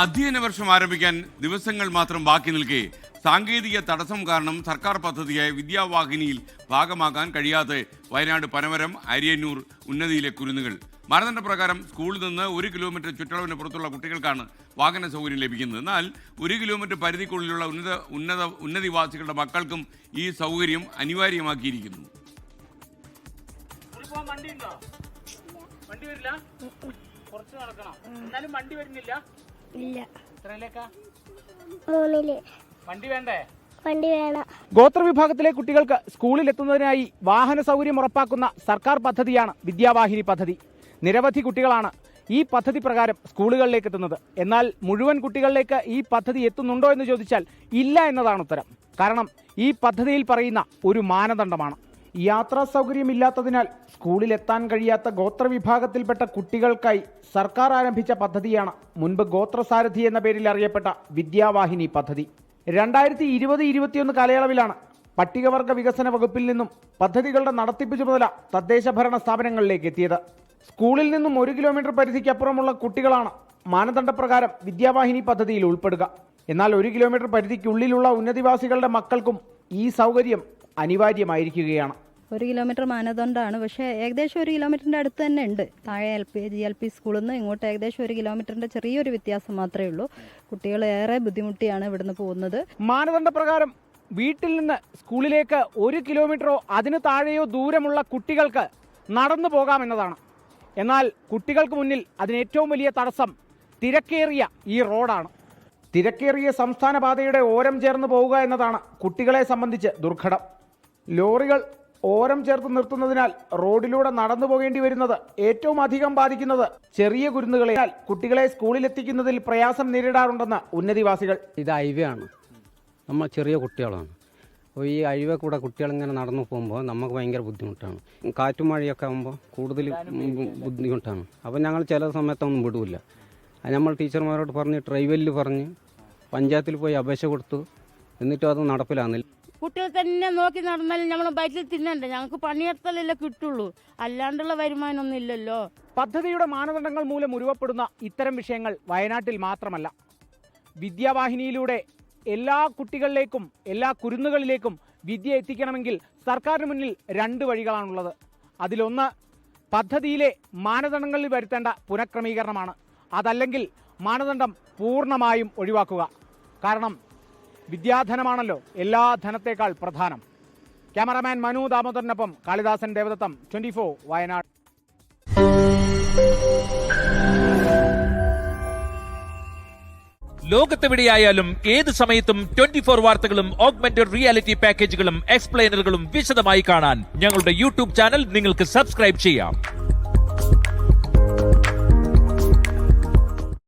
അധ്യയന വർഷം ആരംഭിക്കാൻ ദിവസങ്ങൾ മാത്രം ബാക്കി നിൽക്കെ സാങ്കേതിക തടസ്സം കാരണം സർക്കാർ പദ്ധതിയായ വിദ്യാവാഹിനിയിൽ ഭാഗമാക്കാൻ കഴിയാതെ വയനാട് പനമരം അരിയന്നൂർ ഉന്നതിയിലെ കുരുന്നുകൾ. മാനദണ്ഡപ്രകാരം സ്കൂളിൽ നിന്ന് 1 കിലോമീറ്റർ ചുറ്റളവിന് പുറത്തുള്ള കുട്ടികൾക്കാണ് വാഹന സൗകര്യം ലഭിക്കുന്നത്. എന്നാൽ 1 കിലോമീറ്റർ പരിധിക്കുള്ളിലുള്ള ഉന്നതിവാസികളുടെ മക്കൾക്കും ഈ സൗകര്യം അനിവാര്യമാക്കിയിരിക്കുന്നു. ഗോത്രവിഭാഗത്തിലെ കുട്ടികൾക്ക് സ്കൂളിൽ എത്തുന്നതിനായി വാഹന സൗകര്യം ഉറപ്പാക്കുന്ന സർക്കാർ പദ്ധതിയാണ് വിദ്യാവാഹിനി പദ്ധതി. നിരവധി കുട്ടികളാണ് ഈ പദ്ധതി പ്രകാരം സ്കൂളുകളിലേക്ക് എത്തുന്നത്. എന്നാൽ മുഴുവൻ കുട്ടികളിലേക്ക് ഈ പദ്ധതി എത്തുന്നുണ്ടോ എന്ന് ചോദിച്ചാൽ ഇല്ല എന്നതാണ് ഉത്തരം. കാരണം ഈ പദ്ധതിയിൽ പറയുന്ന ഒരു മാനദണ്ഡമാണ്. യാത്രാ സൗകര്യമില്ലാത്തതിനാൽ സ്കൂളിൽ എത്താൻ കഴിയാത്ത ഗോത്രവിഭാഗത്തിൽപ്പെട്ട കുട്ടികൾക്കായി സർക്കാർ ആരംഭിച്ച പദ്ധതിയാണ് മുൻപ് ഗോത്രസാരഥി എന്ന പേരിൽ അറിയപ്പെട്ട വിദ്യാവാഹിനി പദ്ധതി. 2020-21 കാലയളവിലാണ് പട്ടികവർഗ വികസന വകുപ്പിൽ നിന്നും പദ്ധതികളുടെ നടത്തിപ്പ് ചുമതല തദ്ദേശ ഭരണ സ്ഥാപനങ്ങളിലേക്ക് എത്തിയത്. സ്കൂളിൽ നിന്നും 1 കിലോമീറ്റർ പരിധിക്കപ്പുറമുള്ള കുട്ടികളാണ് മാനദണ്ഡപ്രകാരം വിദ്യാവാഹിനി പദ്ധതിയിൽ ഉൾപ്പെടുക. എന്നാൽ 1 കിലോമീറ്റർ പരിധിക്കുള്ളിലുള്ള ഉന്നതിവാസികളുടെ മക്കൾക്കും ഈ സൗകര്യം അനിവാര്യമായിരിക്കുകയാണ്. 1 കിലോമീറ്റർ മാനദണ്ഡമാണ്. പക്ഷേ ഏകദേശം 1 കിലോമീറ്ററിൻ്റെ അടുത്ത് തന്നെ ഉണ്ട്. താഴെ LP സ്കൂളിൽ നിന്ന് ഇങ്ങോട്ട് ഏകദേശം 1 കിലോമീറ്ററിൻ്റെ ചെറിയൊരു വ്യത്യാസം മാത്രമേ ഉള്ളൂ. കുട്ടികൾ ഏറെ ബുദ്ധിമുട്ടിയാണ് ഇവിടുന്ന് പോകുന്നത്. മാനദണ്ഡപ്രകാരം വീട്ടിൽ നിന്ന് സ്കൂളിലേക്ക് 1 കിലോമീറ്ററോ അതിന് താഴെയോ ദൂരമുള്ള കുട്ടികൾക്ക് നടന്നു പോകാമെന്നതാണ്. എന്നാൽ കുട്ടികൾക്ക് മുന്നിൽ അതിന് ഏറ്റവും വലിയ തടസ്സം തിരക്കേറിയ ഈ റോഡാണ്. തിരക്കേറിയ സംസ്ഥാന പാതയുടെ ഓരം ചേർന്ന് പോവുക എന്നതാണ് കുട്ടികളെ സംബന്ധിച്ച് ദുർഘടം. ലോറികൾ ഓരം ചേർത്ത് നിർത്തുന്നതിനാൽ റോഡിലൂടെ നടന്നു പോകേണ്ടി വരുന്നത് ഏറ്റവും അധികം ബാധിക്കുന്നത് ചെറിയ കുരുന്നുകളെ. കുട്ടികളെ സ്കൂളിൽ എത്തിക്കുന്നതിൽ പ്രയാസം നേരിടാറുണ്ടെന്ന് ഉന്നതിവാസികൾ. ഇത് ഹൈവേ ആണ്, നമ്മൾ ചെറിയ കുട്ടികളാണ്. അപ്പോൾ ഈ ഹൈവേ കൂടെ കുട്ടികളിങ്ങനെ നടന്നു പോകുമ്പോൾ നമുക്ക് ഭയങ്കര ബുദ്ധിമുട്ടാണ്. കാറ്റും മഴയൊക്കെ ആകുമ്പോൾ കൂടുതൽ ബുദ്ധിമുട്ടാണ്. അപ്പോൾ ഞങ്ങൾ ചില സമയത്തൊന്നും വിടില്ല. നമ്മൾ ടീച്ചർമാരോട് പറഞ്ഞ് ട്രൈവലിൽ പറഞ്ഞ് പഞ്ചായത്തിൽ പോയി അപേക്ഷ കൊടുത്തു. എന്നിട്ടും അത് നടപ്പിലാകുന്നില്ല. കുട്ടികൾ തന്നെ നോക്കി നടന്നാൽ നമ്മൾ ബൈക്കിൽ തിന്നണ്ടേ? ഞങ്ങൾക്ക് പണിയെടുത്താലല്ലേ കിട്ടുള്ളൂ, അല്ലാണ്ടുള്ള വരുമാനമൊന്നും ഇല്ലല്ലോ. പദ്ധതിയുടെ മാനദണ്ഡങ്ങൾ മൂലം ഉരുവപ്പെടുന്ന ഇത്തരം വിഷയങ്ങൾ വയനാട്ടിൽ മാത്രമല്ല. വിദ്യാവാഹിനിയിലൂടെ എല്ലാ കുട്ടികളിലേക്കും എല്ലാ കുരുന്നുകളിലേക്കും വിദ്യ എത്തിക്കണമെങ്കിൽ സർക്കാരിന് മുന്നിൽ 2 വഴികളാണുള്ളത്. അതിലൊന്ന് പദ്ധതിയിലെ മാനദണ്ഡങ്ങളിൽ വരുത്തേണ്ട പുനഃക്രമീകരണമാണ്. അതല്ലെങ്കിൽ മാനദണ്ഡം പൂർണ്ണമായും ഒഴിവാക്കുക. കാരണം വിദ്യാധനമാണല്ലോ എല്ലാ ധനത്തേക്കാൾ പ്രധാനം. ക്യാമറാമാൻ മനു ദാമോദരനൊപ്പം കാളിദാസൻ ദേവദത്തം, 24 വയനാട്. ലോകത്തെവിടെയായാലും ഏത് സമയത്തും 24 വാർത്തകളും ഓഗ്മെന്റഡ് റിയാലിറ്റി പാക്കേജുകളും എക്സ്പ്ലെയിനറുകളും വിശദമായി കാണാൻ ഞങ്ങളുടെ യൂട്യൂബ് ചാനൽ നിങ്ങൾക്ക് സബ്സ്ക്രൈബ് ചെയ്യാം.